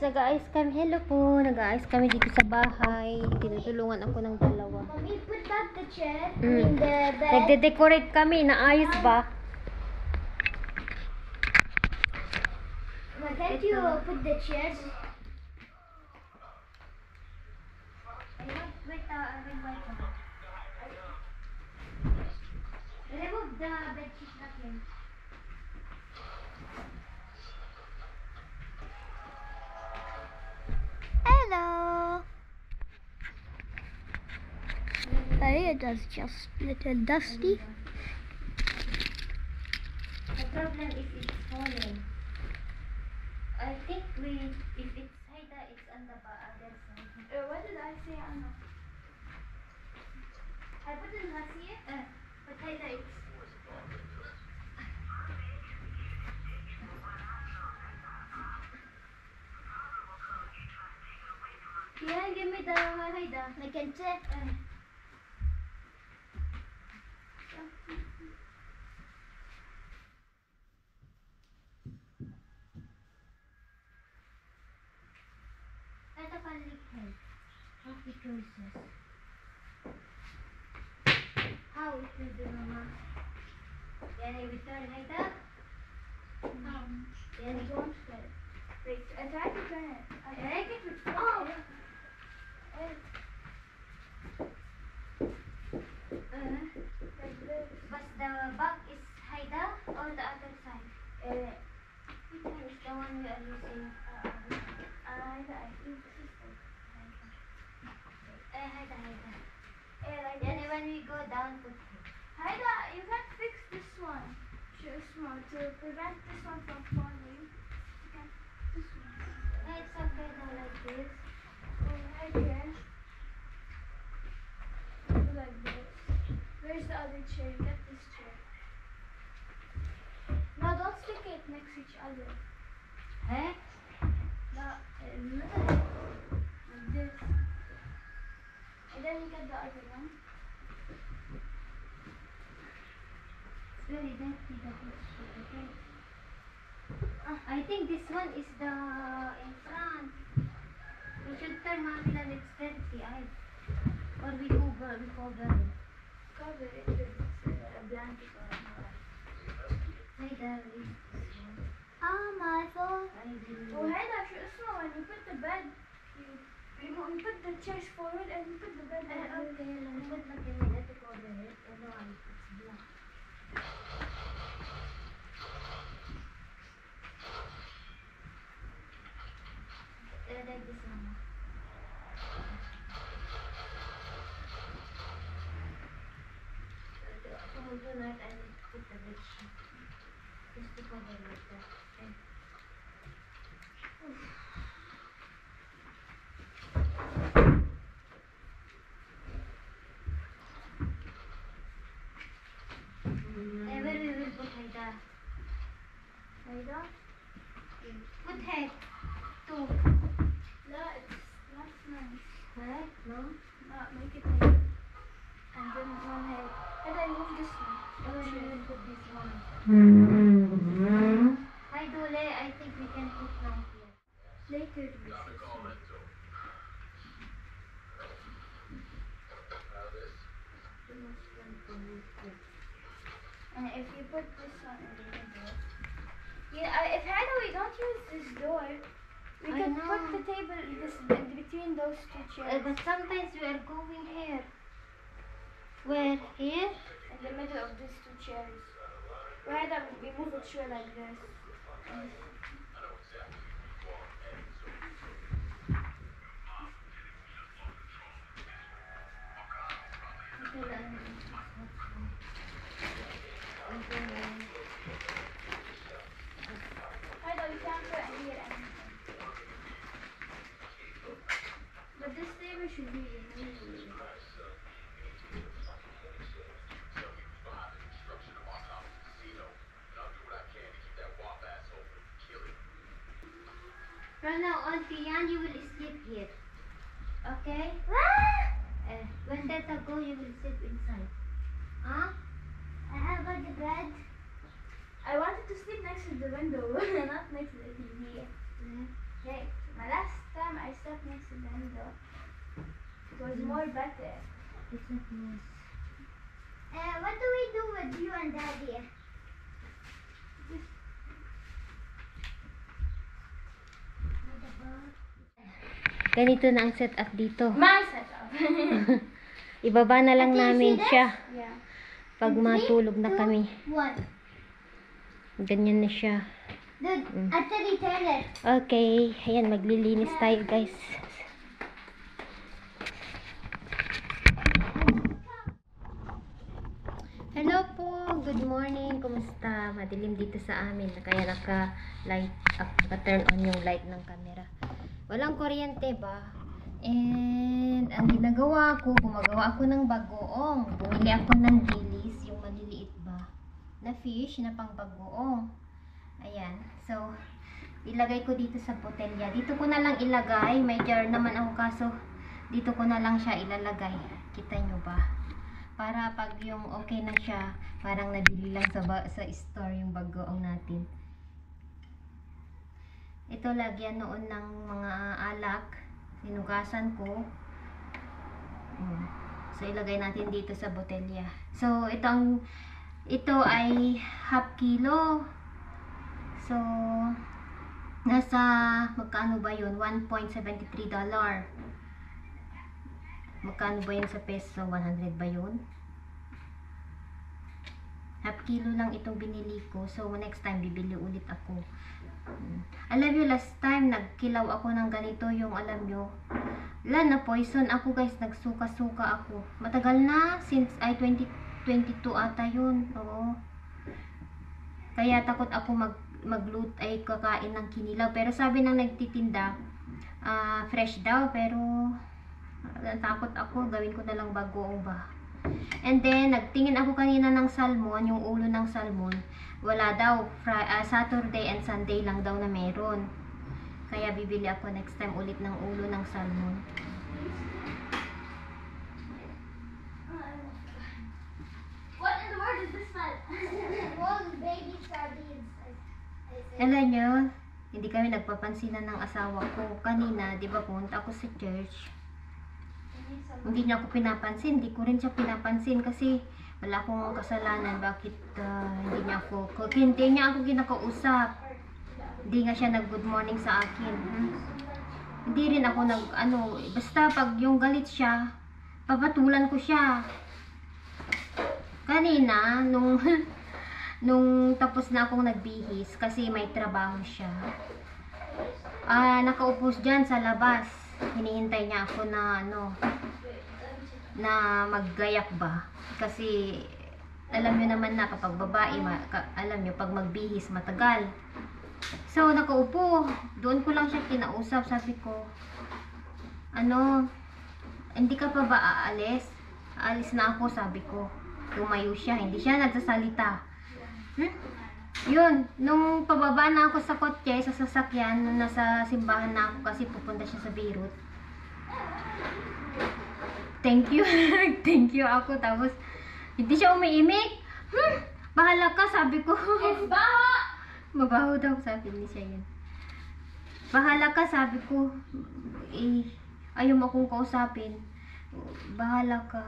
nag-aayos kami. Hello po, nag-aayos kami dito sa bahay. Tinutulungan ako ng dalawa. Mommy, put back the chair. I mean the bed. Nagde-decorate kami, naayos ba? Why can't you put the chairs? Remove the bed sheet again. Hello. It is just a little dusty. The problem is it's falling. I think if it's Haida, it's on the other side. What did I say? I put in Hasiya, but Haida it's. Yeah, give me the Haida. I can check. Ito palit head. Happy choices. How it will be, Mama? Can I return Haida? Yeah, it won't fit. Wait, I tried to turn it. I think it would fit. Oh! Like this. But the back is Haida or the other side? Which one is the one we are using? I think this is like Haida. like Then this. when we go down, put it. Haida, you can fix this one. Small to prevent this one from falling. You can this one. It's okay now like this. Right here. Like this. Where's the other chair? Get this chair. No, don't stick it next to each other. Eh? No, like this. And then you get the other one. It's very dirty, the bedsheet, okay? I think this one is the in front. We should turn Mommy that it's dirty. Or we cover it. Cover it with a blanket or Haida, leave this one. my fault. I will. Oh, Haida, when you put the bed, you put the chairs forward and you put the bed Okay, like this. let me put like a minute to cover it. Otherwise, it's black. Like this, Mama. Tonight I need to put the bedsheet. Just to cover like that. Okay. Where we will put Haida? Haida? Put head. Two. No, it's not nice. Head? No? No, make it like and then one head. And then move this one. Or we will put this one. Hi Dole, I think we can put now here. Later to be And if you put this one in the middle. Yeah, if Haida, we don't use this door. We I can know. put the table between those two chairs. But sometimes we are going here. Where? Here? In the middle of these two chairs. Why that we move a chair like this? I know you can't put any here anything. But this table should be removed. From now on, Tian, you will sleep here. Okay? When Tata go, you will sleep inside. Huh? I have got the bed. I wanted to sleep next to the window, not next to the TV. Yeah. Okay. My last time I slept next to them though. It was more better. It's not nice. What do we do with you and Daddy? Ganito na ang setup dito. My setup. Ibaba na lang Can you namin see this? siya Yeah. pag matulog na kami. One. Ganyan na siya. Dude, actually turn it. Okay, ayan, maglilinis tayo guys. Hello po, good morning, kumusta? Madilim dito sa amin, kaya naka-turn on yung light ng camera. Walang kuryente ba? And ang ginagawa ko, gumagawa ako ng bagoong. Bumili ako ng dilis, yung maliliit ba, na fish na pang bagoong. Ayan, so ilagay ko dito sa botelya. Dito ko na lang ilagay, may jar naman ako kaso dito ko na lang siya ilalagay. Kita nyo ba? Para pag yung okay na siya, parang nabili lang sa store yung bagoong natin. Ito lagyan noon ng mga alak. Sinugasan ko. So ilagay natin dito sa botelya. So ito ay half kilo. So nasa magkano ba yun? $1.73. Magkano ba yun sa peso? 100 ba yun? Half kilo lang itong binili ko. So next time bibili ulit ako. Alam nyo, last time nagkilaw ako ng ganito, yung alam nyo, na poison ako guys, nagsuka-suka ako. Matagal na, since ay 2022 ata yun. Oo. Kaya takot ako ay kakain ng kinilaw. Pero sabi ng nagtitinda, fresh daw, pero takot ako, gawin ko na lang bagoong ba. And then, nagtingin ako kanina ng salmon, yung ulo ng salmon. Wala daw, Saturday and Sunday lang daw na meron. Kaya bibili ako next time ulit ng ulo ng salmon. What in the world is this one? Well, baby sardines. Alam nyo, hindi kami nagpapansinan ng asawa ko. Kanina, di ba pumunta ako sa church. Hindi niya ako pinapansin, hindi ko rin siya pinapansin kasi wala akong kasalanan. Bakit hindi niya ako kinakausap. Hindi nga siya nag good morning sa akin. Hindi rin ako basta pag yung galit siya, papatulan ko siya. Kanina, nung tapos na akong nagbihis kasi may trabaho siya. Nakaupo dyan sa labas. Hinihintay niya ako na maggayak ba. Kasi alam niyo naman na kapag babae, alam niyo pag magbihis matagal. So nakaupo, doon ko lang siya kinausap. Sabi ko, hindi ka pa ba aalis? Aalis na ako, sabi ko. Tumayo siya, hindi siya nagsasalita. Yun, nung pababa na ako sa kotse, sa sasakyan, nung nasa simbahan na ako kasi pupunta siya sa Beirut. Thank you. Thank you ako. Tapos, hindi siya umiimik. Bahala ka, sabi ko. It's baho! Mabaho daw, sabi niya siya yun. Bahala ka, sabi ko. Ayaw mo akong kausapin. Bahala ka.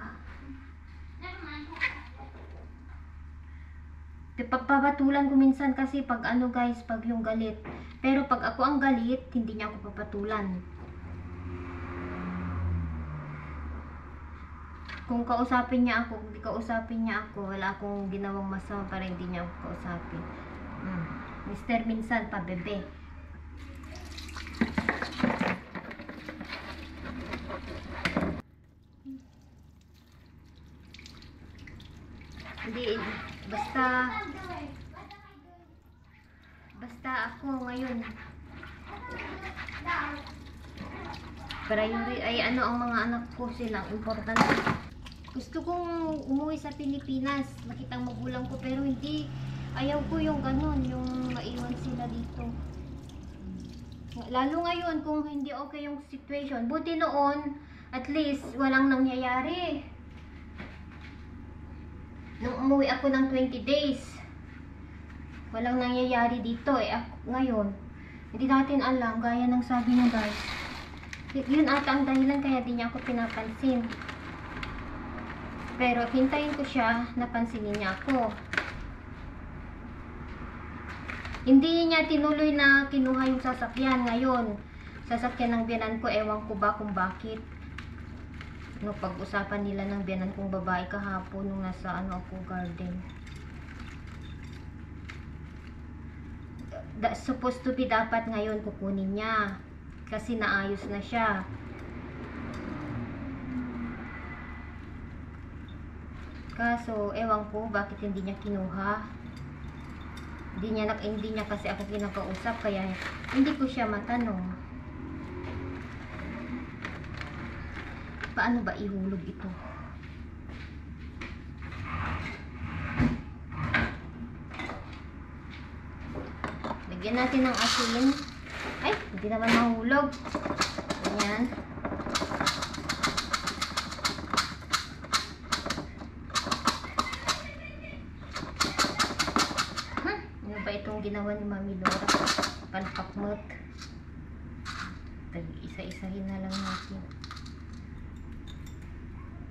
Papatulan ko minsan kasi pag guys, pag yung galit. Pero pag ako ang galit, hindi niya ako papatulan. Kung kausapin niya ako, kung di kausapin niya ako, wala akong ginawang masama para hindi niya ako kausapin. Mr. Minsan pa, bebe. Hindi, basta ako ngayon. Ang mga anak ko silang importante. Gusto kong umuwi sa Pilipinas, makita ang magulang ko, pero hindi, ayaw ko yung ganun, yung maiwan sila dito. Lalo ngayon kung hindi okay yung situation. Buti noon, at least walang nangyayari. Nung umuwi ako ng 20 days, walang nangyayari dito. Ngayon, Hindi natin alam, gaya ng sabi niya guys. Yun ata ang dahilan kaya di niya ako pinapansin. Pero hintayin ko siya, napansinin niya ako. Hindi niya tinuloy na kinuha yung sasakyan ngayon. Sasakyan ng biyanan ko, ewan ko ba kung bakit. No, pag-usapan nila ng biyanan kong babae kahapon nung nasa ako garden. Supposed to be dapat ngayon kukunin niya. Kasi naayos na siya. Kaso, ewan ko bakit hindi niya kinuha. Hindi niya kasi ako kinakausap kaya hindi ko siya matanong. Paano ba ihulog ito? Lagyan natin ng asin. Ay, hindi naman mahulog. Ganyan. Ano ba itong ginawa ni Mami Laura? Palpakmot. Isa-isahin na lang natin.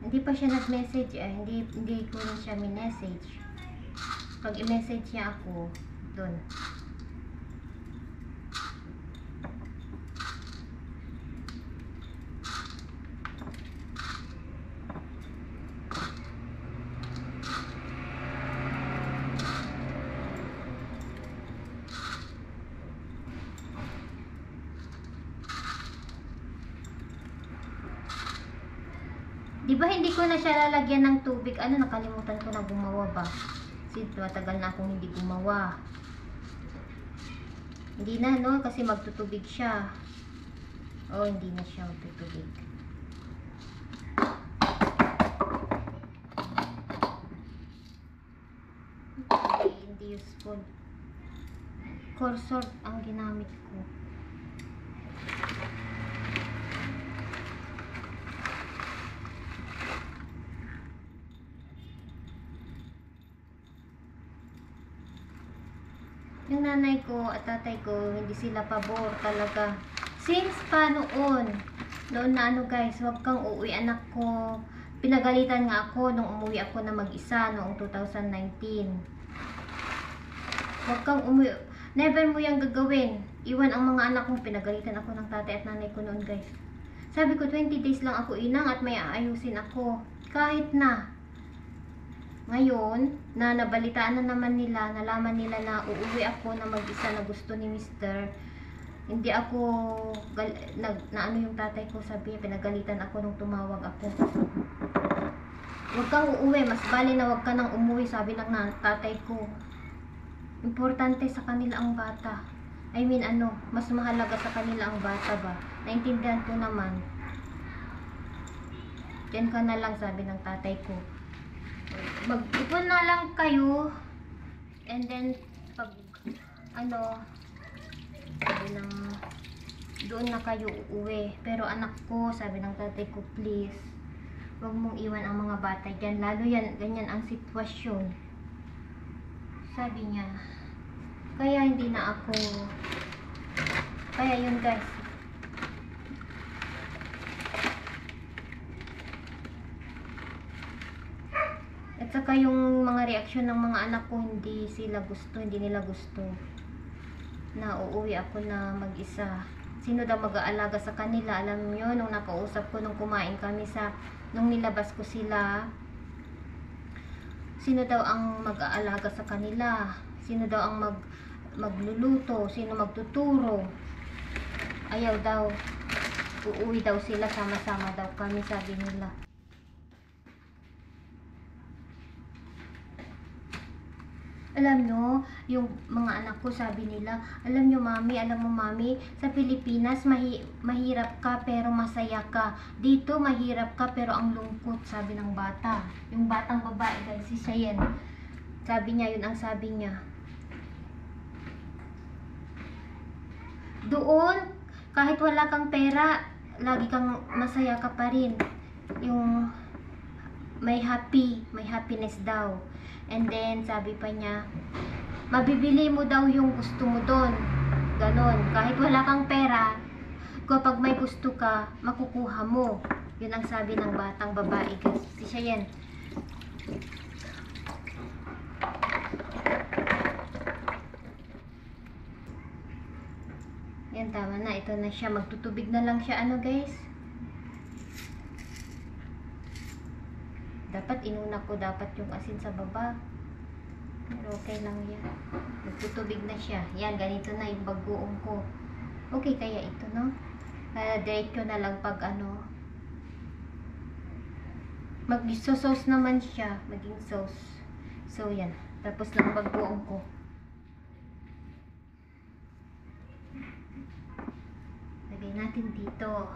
Hindi pa siya nag-message eh. Hindi ko rin siya min-message. Pag i-message niya ako, dun. Di ba hindi ko na siya lalagyan ng tubig? Ano, nakalimutan ko na gumawa ba? Kasi matagal na akong hindi gumawa. Hindi na, no? Kasi magtutubig siya. Oh, hindi na siya magtutubig. Okay, hindi useful. Cursor ang ginamit ko. Yung nanay ko at tatay ko, hindi sila pabor talaga. Since pa noon na ano guys, wag kang uuwi anak ko. Pinagalitan nga ako nung umuwi ako na mag-isa noong 2019. Wag kang umuwi. Never mo yung gagawin. Iwan ang mga anak kong pinagalitan ako ng tatay at nanay ko noon guys. Sabi ko 20 days lang ako inang at may aayusin ako. Kahit na. Ngayon, na nabalitaan na naman nila, nalaman nila na uuwi ako na mag-isa na gusto ni Mr. Hindi ako, na ano yung tatay ko sabi, pinagalitan ako nung tumawag ako. Huwag kang uuwi, mas bali na huwag ka nang umuwi, sabi ng tatay ko. Importante sa kanila ang bata. I mean ano, mas mahalaga sa kanila ang bata ba? Naintindihan ko naman. Diyan ka na lang, sabi ng tatay ko. Mag-ipon na lang kayo and then pag ano sabi ng doon na kayo uuwi, pero anak ko, sabi ng tatay ko, please huwag mong iwan ang mga bata dyan, lalo yan, ganyan ang sitwasyon, sabi niya. Kaya hindi na ako, kaya yun guys. At saka yung mga reaksyon ng mga anak ko, hindi nila gusto na uuwi ako na mag-isa. Sino daw mag-aalaga sa kanila? Alam nyo, nung nakausap ko, nung kumain kami nung nilabas ko sila, sino daw ang mag-aalaga sa kanila? Sino daw ang magluluto? Sino magtuturo? Ayaw daw. Uuwi daw sila, sama-sama daw kami, sabi nila. Alam nyo, yung mga anak ko sabi nila, alam nyo mami, alam mo mami, sa Pilipinas mahirap ka pero masaya ka. Dito mahirap ka pero ang lungkot, sabi ng bata. Yung batang babae, guys, si Cheyenne. Sabi niya, yun ang sabi niya. Doon, kahit wala kang pera, lagi kang masaya ka pa rin. Yung may happiness daw. And then, sabi pa niya, mabibili mo daw yung gusto mo doon. ganon. Kahit wala kang pera, kapag may gusto ka, makukuha mo. Yun ang sabi ng batang babae. Kasi siya yan. Yan, tama na. Ito na siya. Magtutubig na lang siya. Ano, guys? Dapat inuna ko dapat yung asin sa baba. Pero okay lang yan. Magtutubig na siya. Yan, ganito na yung bagoong ko. Okay kaya ito, no? Diretso na lang pag ano. Mag-sauce naman siya. Maging sauce. So, yan. Tapos na ang bagoong ko. Lagay natin dito.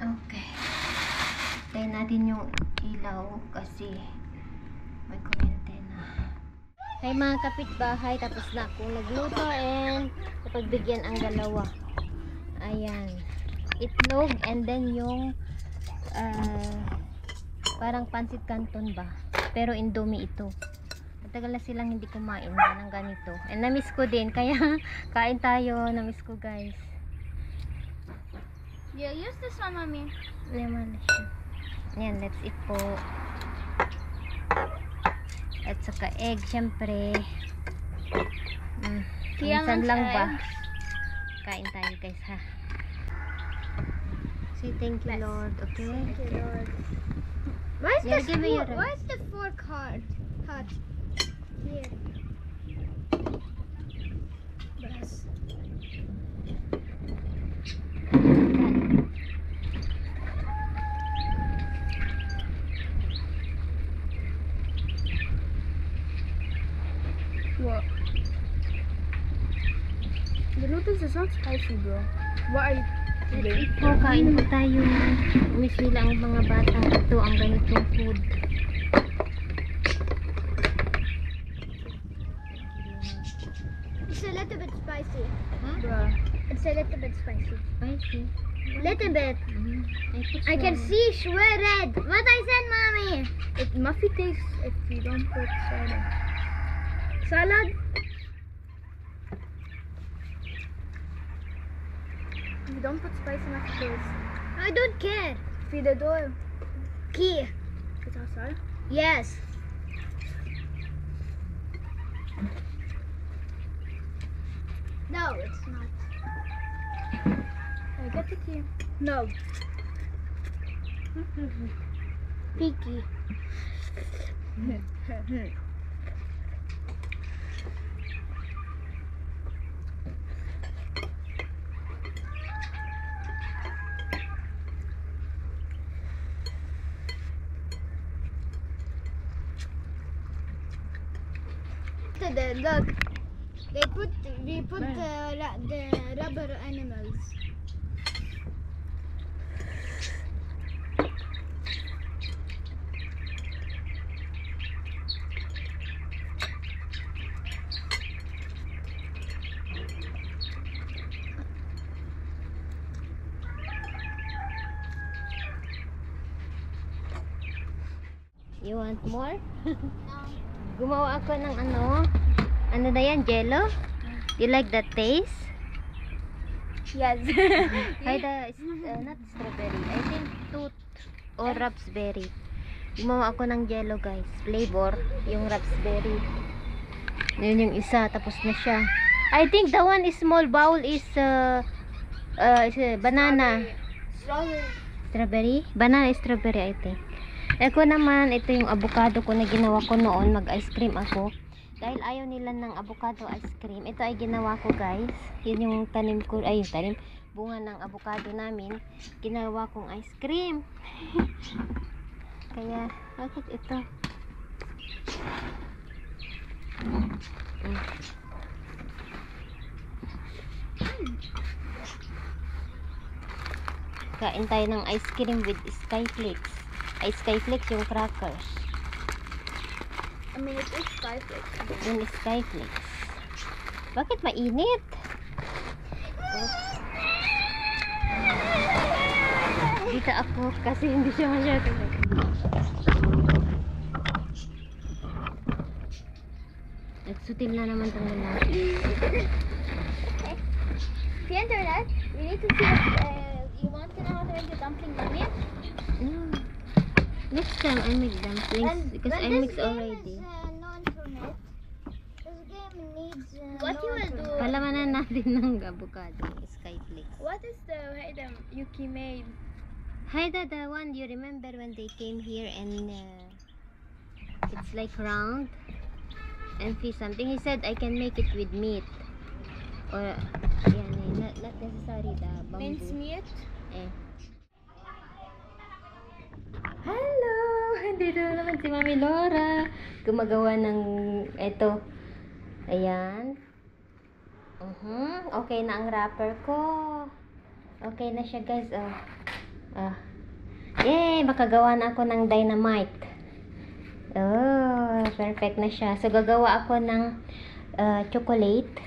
Okay. Tayo natin yung ilaw kasi may kuryente na. Hey mga kapitbahay, tapos na akong nagluto and napagbigyan ang dalawa. Ayan. Itlog and then yung parang pansit canton ba? Pero indomie ito. Matagal na silang hindi kumain ng ganito. And na-miss ko din. Kaya kain tayo. Na-miss ko guys. Yeah, use this one, mommy. Lemon na siya. Ayan, let's eat po. At saka egg, syempre. Minsan lang ba? Kain tayo guys ha. Say thank you Lord, okay? Thank you, Lord. Yeah, give me your Where's the fork hot? Here. Bless. What? The noodles is not spicy, bro. What are you doing? Po, kain po tayo. Miss nila ang mga bata. Ito ang ganitong food. It's a little bit spicy. Bruh. It's a little bit spicy. Spicy. Little bit. I can see. see swear red. What I said, mommy. It muffy tastes if you don't put soda. Salad? You don't put spice enough taste. I don't care. Feed the door. Key. It's outside. Yes. No, it's not. I get the key. No. Peaky. Look, they put the rubber animals. You want more? Gumawa ako ng ano na yan, jello? You like the taste? Yes. Ay, not strawberry. I think tooth or raspberry. Gumawa ako ng jello guys. Flavor, yung raspberry. Yun yung isa, tapos na siya. I think the one is small bowl is banana. Strawberry? Banana strawberry I think. Ako naman, ito yung avocado ko na ginawa ko noon. Mag-ice cream ako. Dahil ayaw nila ng avocado ice cream. Ito ay ginawa ko guys. Yun yung tanim ko. Ay, yung tanim. Bunga ng avocado namin. Ginawa kong ice cream. Kaya, bakit ito? Kain tayo ng ice cream with skyflakes. Ay, skyflakes yung crackers. I mean, it is Skyflakes. Yun is Skyflakes. Bakit mainit? Dito ako kasi hindi siya masyado. Nagsutil na naman itong lalaki. The internet, we need to see if you want to know how to make the dumpling yummy. Next time I make dumplings because I mix already. Known from it. This game needs. What you will do? Palamanan natin ng avocado, Skyflakes. What is the item Yuki made? Haida, the one you remember when they came here and it's like round and fish something. He said I can make it with meat or not necessary the bamboo. Mince meat? Eh. Hello! Dito na naman si Mami Laura. Gumagawa ng ito. Ayan. Okay na ang wrapper ko. Okay na siya, guys. Yay! Makagawa na ako ng dynamite. Oh, perfect na siya. So, gagawa ako ng chocolate.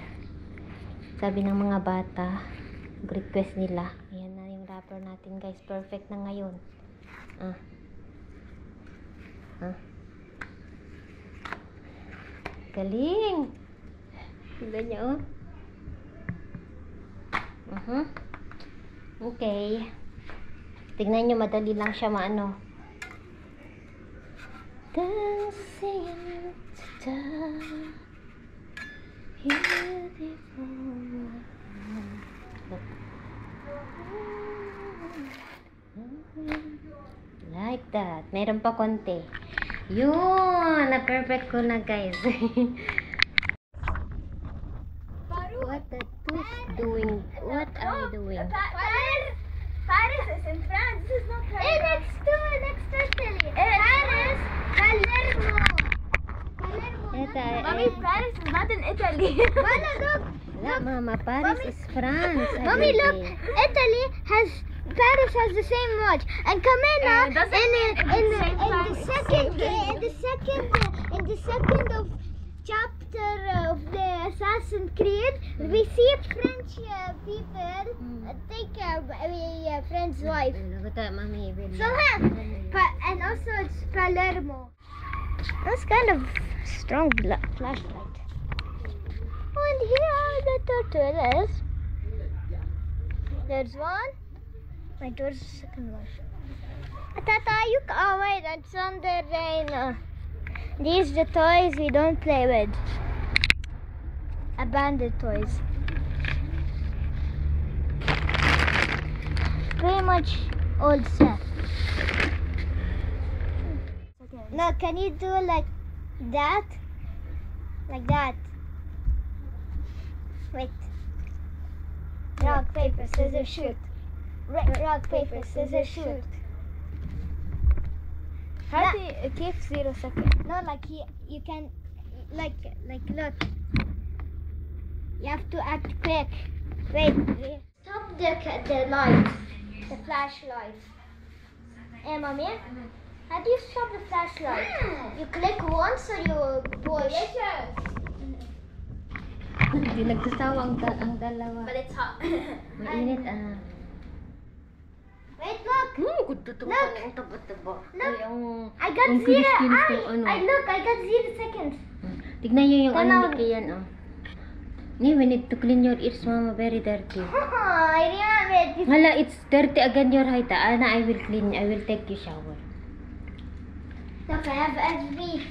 Sabi ng mga bata. Request nila. Ayan na yung wrapper natin, guys. Perfect na ngayon. Galing! Tignan niyo, oh. Okay. Tignan niyo, madali lang siya maano. Dancing in the beautiful. Like that. Meron pa konti. Yun! Na-perfect ko na, guys. What the tooth doing? What are you doing? Paris is in France. This is not Paris. Next to Italy. Paris. Palermo. Ito, Mommy, Paris is not in Italy. Mama, look. wala, Mama. Paris is France. Mommy, look. Everyday. Paris has the same watch. And Camena, in the second of chapter of the Assassin's Creed, we see French people take French wife. Ito, Mami. So and also it's Palermo. That's kind of strong flashlight. And here the turtle is. There's one. Wait, where's the second one? Tata, wait, that's on the rain. These the toys we don't play with. Abandoned toys. Pretty much old stuff. No, can you do like that? Like that. Wait. Rock, paper, scissors, shoot. Rock, paper, scissors, shoot. How do you keep 0 seconds? No, like you can, like look. You have to act quick. Wait. Stop the lights, the flashlight. Hey, Mommy, how do you stop the flashlight? You click once or you push? Hindi nagsasawa ang dalawa. But it's hot. Mainit, Wait, look. Look! Ang taba-taba. Look. Ay, ang I got ang zero. kinis-kinis ng ano. I got 0 seconds. Tignan nyo yung Tanaw. ano ni Kian, oh. Nee, we need to clean your ears, Mama. Very dirty. I remember it. Hala, it's dirty again your height. Ana, I will clean. I will take you shower. Look, I have SB.